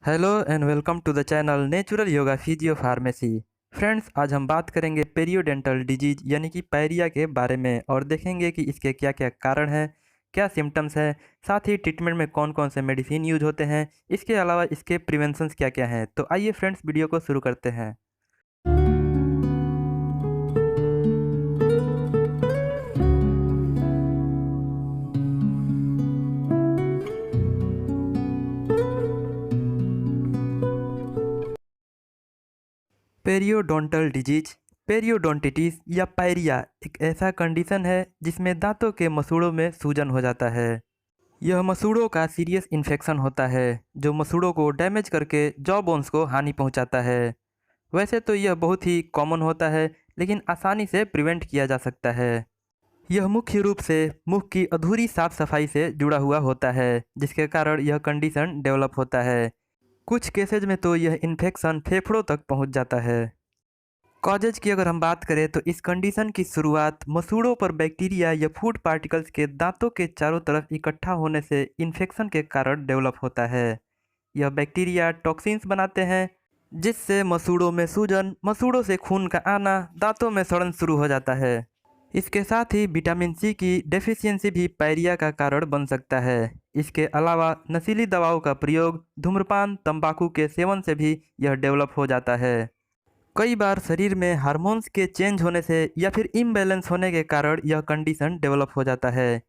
Hello and welcome to the channel natural yoga physio pharmacy. Friends, आज हम बात करेंगे पेरियोडेंटल डिजीज यानी कि पायरिया के बारे में और देखेंगे कि इसके क्या क्या कारण हैं, क्या सिम्टम्स हैं, साथ ही ट्रीटमेंट में कौन कौन से मेडिसिन यूज होते हैं, इसके अलावा इसके प्रिवेंशंस क्या क्या हैं। तो आइए फ्रेंड्स, वीडियो को शुरू करते हैं। पेरियोडोंटल डिजीज, पेरियोडोंटिटिस या पायरिया एक ऐसा कंडीशन है जिसमें दांतों के मसूड़ों में सूजन हो जाता है। यह मसूड़ों का सीरियस इन्फेक्शन होता है जो मसूड़ों को डैमेज करके जॉ बोन्स को हानि पहुंचाता है। वैसे तो यह बहुत ही कॉमन होता है, लेकिन आसानी से प्रिवेंट किया जा सकता है। यह मुख्य रूप से मुख की अधूरी साफ सफाई से जुड़ा हुआ होता है, जिसके कारण यह कंडीशन डेवलप होता है। कुछ केसेज में तो यह इन्फेक्शन फेफड़ों तक पहुंच जाता है। कॉजेज की अगर हम बात करें तो इस कंडीशन की शुरुआत मसूड़ों पर बैक्टीरिया या फूड पार्टिकल्स के दांतों के चारों तरफ इकट्ठा होने से इन्फेक्शन के कारण डेवलप होता है। यह बैक्टीरिया टॉक्सिन्स बनाते हैं, जिससे मसूड़ों में सूजन, मसूड़ों से खून का आना, दांतों में सड़न शुरू हो जाता है। इसके साथ ही विटामिन सी की डेफिशिएंसी भी पायरिया का कारण बन सकता है। इसके अलावा नशीली दवाओं का प्रयोग, धूम्रपान, तंबाकू के सेवन से भी यह डेवलप हो जाता है। कई बार शरीर में हार्मोन्स के चेंज होने से या फिर इम्बैलेंस होने के कारण यह कंडीशन डेवलप हो जाता है।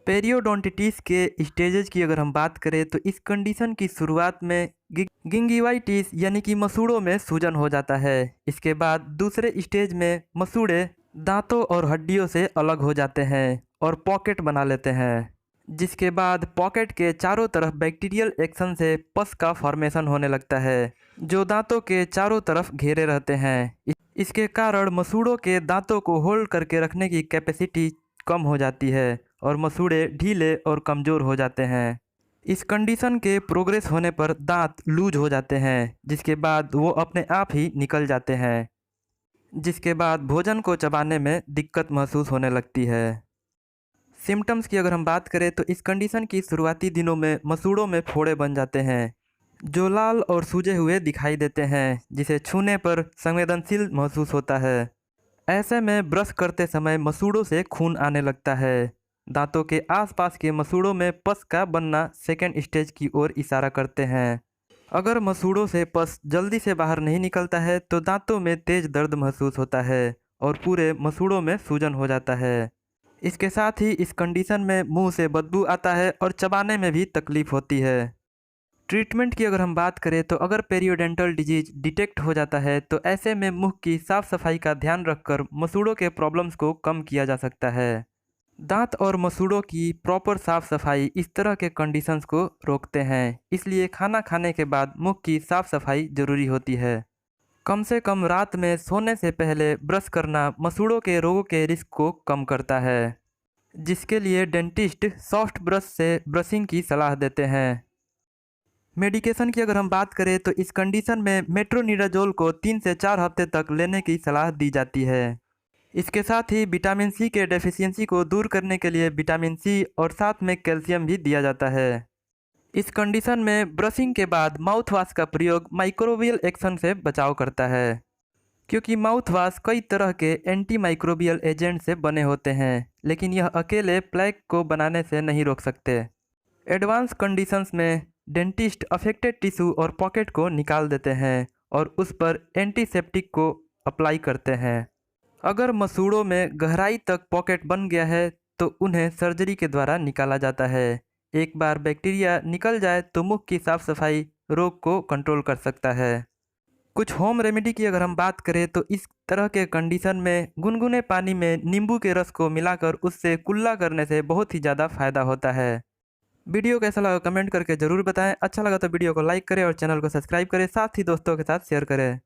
पेरियोडोंटिटिस के स्टेजेस की अगर हम बात करें तो इस कंडीशन की शुरुआत में गिंगिवाइटिस यानी कि मसूड़ों में सूजन हो जाता है। इसके बाद दूसरे स्टेज में मसूड़े दांतों और हड्डियों से अलग हो जाते हैं और पॉकेट बना लेते हैं, जिसके बाद पॉकेट के चारों तरफ बैक्टीरियल एक्शन से पस का फॉर्मेशन होने लगता है जो दांतों के चारों तरफ घेरे रहते हैं। इसके कारण मसूड़ों के दांतों को होल्ड करके रखने की कैपेसिटी कम हो जाती है और मसूड़े ढीले और कमज़ोर हो जाते हैं। इस कंडीशन के प्रोग्रेस होने पर दांत लूज हो जाते हैं, जिसके बाद वो अपने आप ही निकल जाते हैं, जिसके बाद भोजन को चबाने में दिक्कत महसूस होने लगती है। सिम्टम्स की अगर हम बात करें तो इस कंडीशन की शुरुआती दिनों में मसूड़ों में फोड़े बन जाते हैं जो लाल और सूजे हुए दिखाई देते हैं, जिसे छूने पर संवेदनशील महसूस होता है। ऐसे में ब्रश करते समय मसूड़ों से खून आने लगता है। दांतों के आसपास के मसूड़ों में पस का बनना सेकेंड स्टेज की ओर इशारा करते हैं। अगर मसूड़ों से पस जल्दी से बाहर नहीं निकलता है तो दांतों में तेज दर्द महसूस होता है और पूरे मसूड़ों में सूजन हो जाता है। इसके साथ ही इस कंडीशन में मुंह से बदबू आता है और चबाने में भी तकलीफ होती है। ट्रीटमेंट की अगर हम बात करें तो अगर पेरियोडेंटल डिजीज डिटेक्ट हो जाता है तो ऐसे में मुंह की साफ सफाई का ध्यान रखकर मसूड़ों के प्रॉब्लम्स को कम किया जा सकता है। दांत और मसूड़ों की प्रॉपर साफ सफाई इस तरह के कंडीशंस को रोकते हैं, इसलिए खाना खाने के बाद मुंह की साफ सफाई जरूरी होती है। कम से कम रात में सोने से पहले ब्रश करना मसूड़ों के रोगों के रिस्क को कम करता है, जिसके लिए डेंटिस्ट सॉफ्ट ब्रश से ब्रशिंग की सलाह देते हैं। मेडिकेशन की अगर हम बात करें तो इस कंडीशन में मेट्रोनिडाजोल को 3 से 4 हफ्ते तक लेने की सलाह दी जाती है। इसके साथ ही विटामिन सी के डेफिशिएंसी को दूर करने के लिए विटामिन सी और साथ में कैल्शियम भी दिया जाता है। इस कंडीशन में ब्रशिंग के बाद माउथ वॉश का प्रयोग माइक्रोबियल एक्शन से बचाव करता है, क्योंकि माउथ वॉश कई तरह के एंटी माइक्रोबियल एजेंट से बने होते हैं, लेकिन यह अकेले प्लेक को बनाने से नहीं रोक सकते। एडवांस कंडीशंस में डेंटिस्ट अफेक्टेड टिश्यू और पॉकेट को निकाल देते हैं और उस पर एंटीसेप्टिक को अप्लाई करते हैं। अगर मसूड़ों में गहराई तक पॉकेट बन गया है तो उन्हें सर्जरी के द्वारा निकाला जाता है। एक बार बैक्टीरिया निकल जाए तो मुख की साफ सफाई रोग को कंट्रोल कर सकता है। कुछ होम रेमेडी की अगर हम बात करें तो इस तरह के कंडीशन में गुनगुने पानी में नींबू के रस को मिलाकर उससे कुल्ला करने से बहुत ही ज़्यादा फायदा होता है। वीडियो कैसा लगा कमेंट करके ज़रूर बताएं। अच्छा लगा तो वीडियो को लाइक करें और चैनल को सब्सक्राइब करें, साथ ही दोस्तों के साथ शेयर करें।